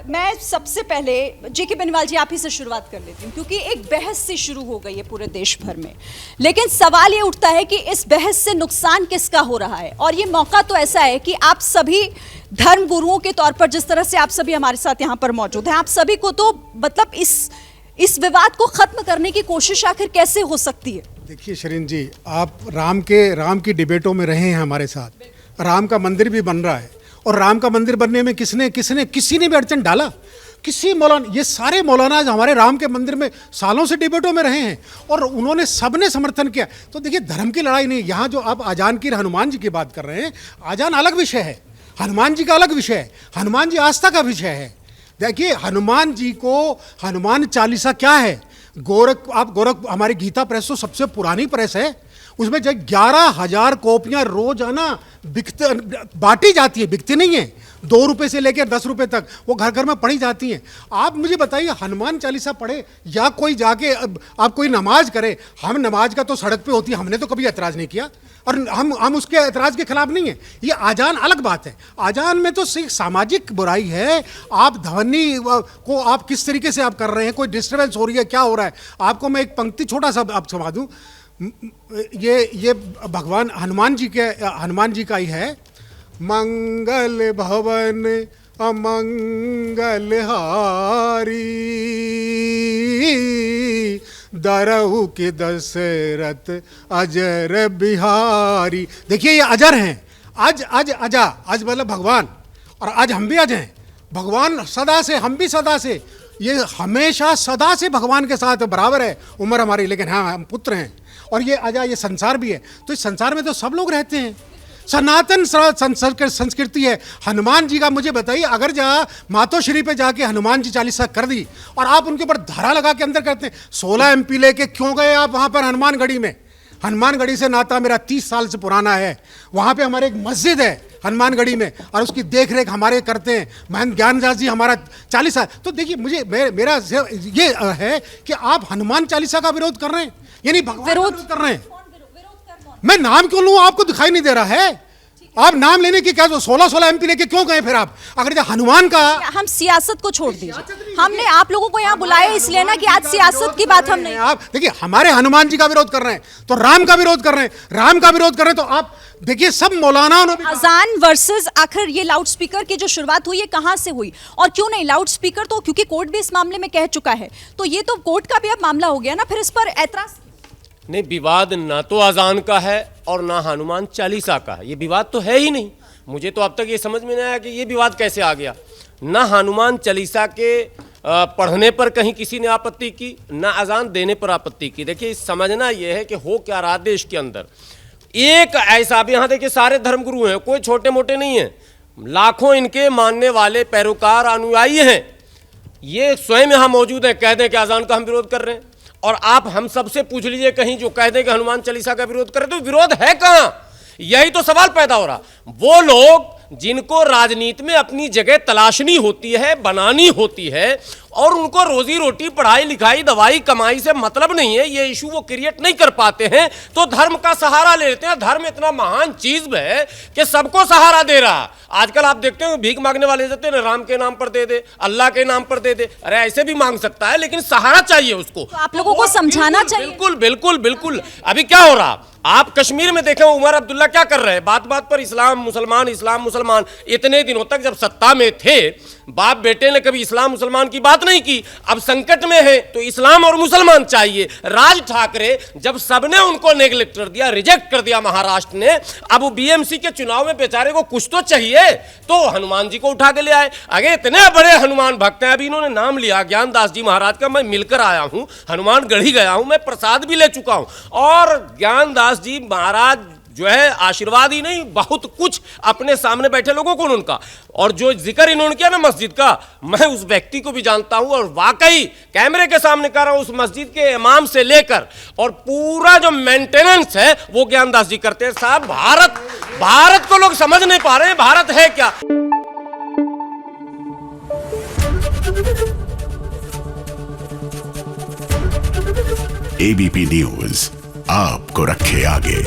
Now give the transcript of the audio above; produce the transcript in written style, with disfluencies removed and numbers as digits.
मैं सबसे पहले जेके बेनीवाल जी आप ही से शुरुआत कर लेती हूँ, क्योंकि एक बहस से शुरू हो गई है पूरे देश भर में, लेकिन सवाल ये उठता है कि इस बहस से नुकसान किसका हो रहा है। और ये मौका तो ऐसा है कि आप सभी धर्म गुरुओं के तौर पर, जिस तरह से आप सभी हमारे साथ यहाँ पर मौजूद हैं, आप सभी को तो मतलब इस विवाद को खत्म करने की कोशिश आखिर कैसे हो सकती है। देखिए शरीन जी, आप राम की डिबेटों में रहे हैं हमारे साथ। राम का मंदिर भी बन रहा है और राम का मंदिर बनने में किसी ने भी अड़चन डाला? किसी मौलाना, ये सारे मौलाना हमारे राम के मंदिर में सालों से डिबेटों में रहे हैं और उन्होंने सबने समर्थन किया। तो देखिए, धर्म की लड़ाई नहीं। यहाँ जो आप आजान की हनुमान जी की बात कर रहे हैं, आजान अलग विषय है, हनुमान जी का अलग विषय है। हनुमान जी आस्था का विषय है। देखिए, हनुमान जी को हनुमान चालीसा क्या है? गोरख हमारी गीता प्रेस तो सबसे पुरानी प्रेस है, उसमें जब 11,000 कॉपियां रोजाना बांटी जाती है, बिकती नहीं है। 2 रुपए से लेकर 10 रुपए तक वो घर घर में पढ़ी जाती हैं। आप मुझे बताइए, हनुमान चालीसा पढ़े या कोई जाके आप कोई नमाज करे, हम नमाज का तो सड़क पे होती है, हमने तो कभी एतराज़ नहीं किया और हम उसके एतराज़ के खिलाफ नहीं है। ये आजान अलग बात है। आजान में तो सिर्फ सामाजिक बुराई है। आप ध्वनि को आप किस तरीके से आप कर रहे हैं, कोई डिस्टर्बेंस हो रही है, क्या हो रहा है? आपको मैं एक पंक्ति छोटा सा आप सुना दूं। ये भगवान हनुमान जी का ही है। मंगल भवन अमंगल हारी, दरहु के दशरथ अजर बिहारी। देखिए, ये अजर हैं। आज मतलब भगवान, और आज हम भी अज हैं। भगवान सदा से, हम भी सदा से, ये हमेशा सदा से भगवान के साथ बराबर है उम्र हमारी, लेकिन हाँ, हम पुत्र हैं। और ये अजा, ये संसार भी है। तो इस संसार में तो सब लोग रहते हैं। सनातन संस्कृति है। हनुमान जी का मुझे बताइए, अगर जहाँ मातोश्री पे जाके हनुमान जी चालीसा कर दी और आप उनके ऊपर धारा लगा के अंदर करते हैं, 16 MP लेके क्यों गए आप वहाँ पर हनुमानगढ़ी में? हनुमानगढ़ी से नाता मेरा 30 साल से पुराना है। वहाँ पे हमारे एक मस्जिद है हनुमानगढ़ी में, और उसकी देख रेख हमारे करते हैं महंत ज्ञानदास जी, हमारा 40 साल। तो देखिए, मेरा ये है कि आप हनुमान चालीसा का विरोध कर रहे हैं, यानी भगवान विरोध कर रहे हैं। मैं नाम क्यों लूं? आपको दिखाई नहीं दे रहा है? आप नाम लेने की क्या, 16 MP लेके क्यों गए फिर आप? अगर जो हनुमान का, हम सियासत को छोड़ दीजिए। हमने आप लोगों को यहाँ बुलाया इसलिए ना कि आज सियासत की बात हम नहीं। आप देखिए, हमारे हनुमान जी का विरोध कर रहे हैं तो राम का विरोध कर रहे हैं, राम का विरोध कर रहे हैं तो आप देखिए, सब मौलाना अजान वर्सेस आखिर ये लाउड स्पीकर की जो शुरुआत हुई है, कहाँ से हुई? और क्यों नहीं लाउड स्पीकर? तो क्योंकि कोर्ट भी इस मामले में कह चुका है, तो ये तो कोर्ट का भी अब मामला हो गया ना, फिर इस पर ऐतराज नहीं। विवाद ना तो अजान का है और ना हनुमान चालीसा का है। ये विवाद तो है ही नहीं। मुझे तो अब तक ये समझ में नहीं आया कि ये विवाद कैसे आ गया। ना हनुमान चालीसा के पढ़ने पर कहीं किसी ने आपत्ति की, ना अजान देने पर आपत्ति की। देखिए, समझना यह है कि हो क्या रहा देश के अंदर। एक ऐसा भी, यहाँ देखिए, सारे धर्मगुरु हैं, कोई छोटे मोटे नहीं हैं, लाखों इनके मानने वाले पैरोकार अनुयायी हैं। ये स्वयं यहाँ मौजूद हैं, कह दें कि अजान का हम विरोध कर रहे हैं। और आप हम सबसे पूछ लीजिए कहीं जो कह दे कि हनुमान चालीसा का विरोध करें, तो विरोध है कहां? यही तो सवाल पैदा हो रहा। वो लोग जिनको राजनीति में अपनी जगह तलाशनी होती है, बनानी होती है, और उनको रोजी रोटी, पढ़ाई लिखाई, दवाई कमाई से मतलब नहीं है, ये इशू वो क्रिएट नहीं कर पाते हैं, तो धर्म का सहारा ले लेते हैं। धर्म इतना महान चीज है कि सबको सहारा दे रहा। आजकल आप देखते हो भीख मांगने वाले देते हैं, राम के नाम पर दे दे, अल्लाह के नाम पर दे दे। अरे ऐसे भी मांग सकता है, लेकिन सहारा चाहिए उसको। तो आप लोगों को समझाना चाहिए। बिल्कुल बिल्कुल बिल्कुल। अभी क्या हो रहा, आप कश्मीर में देखें, उमर अब्दुल्ला क्या कर रहे हैं? बात बात पर इस्लाम मुसलमान, इस्लाम मुसलमान। इतने दिनों तक जब सत्ता में थे, बाप बेटे ने कभी इस्लाम मुसलमान की बात नहीं की। अब संकट में है तो इस्लाम और मुसलमान चाहिए। राज ठाकरे जब सबने उनको नेग्लेक्ट कर दिया, रिजेक्ट कर दिया महाराष्ट्र ने, अब वो BMC के चुनाव में बेचारे को कुछ तो चाहिए, तो हनुमान जी को उठा के ले आए। अगे इतने बड़े हनुमान भक्त हैं। अभी इन्होंने नाम लिया ज्ञानदास जी महाराज का, मैं मिलकर आया हूं, हनुमानगढ़ी गया हूं, मैं प्रसाद भी ले चुका हूं। और ज्ञानदास जी महाराज जो है, आशीर्वाद ही नहीं, बहुत कुछ अपने सामने बैठे लोगों को उनका। और जो जिक्र इन्होंने किया ना मस्जिद का, मैं उस व्यक्ति को भी जानता हूं, और वाकई कैमरे के सामने कर रहा हूं, उस मस्जिद के इमाम से लेकर और पूरा जो मेंटेनेंस है वो ज्ञानदास जी करते हैं। साहब, भारत को लोग समझ नहीं पा रहे हैं, भारत है क्या? ABP न्यूज आपको रखे आगे।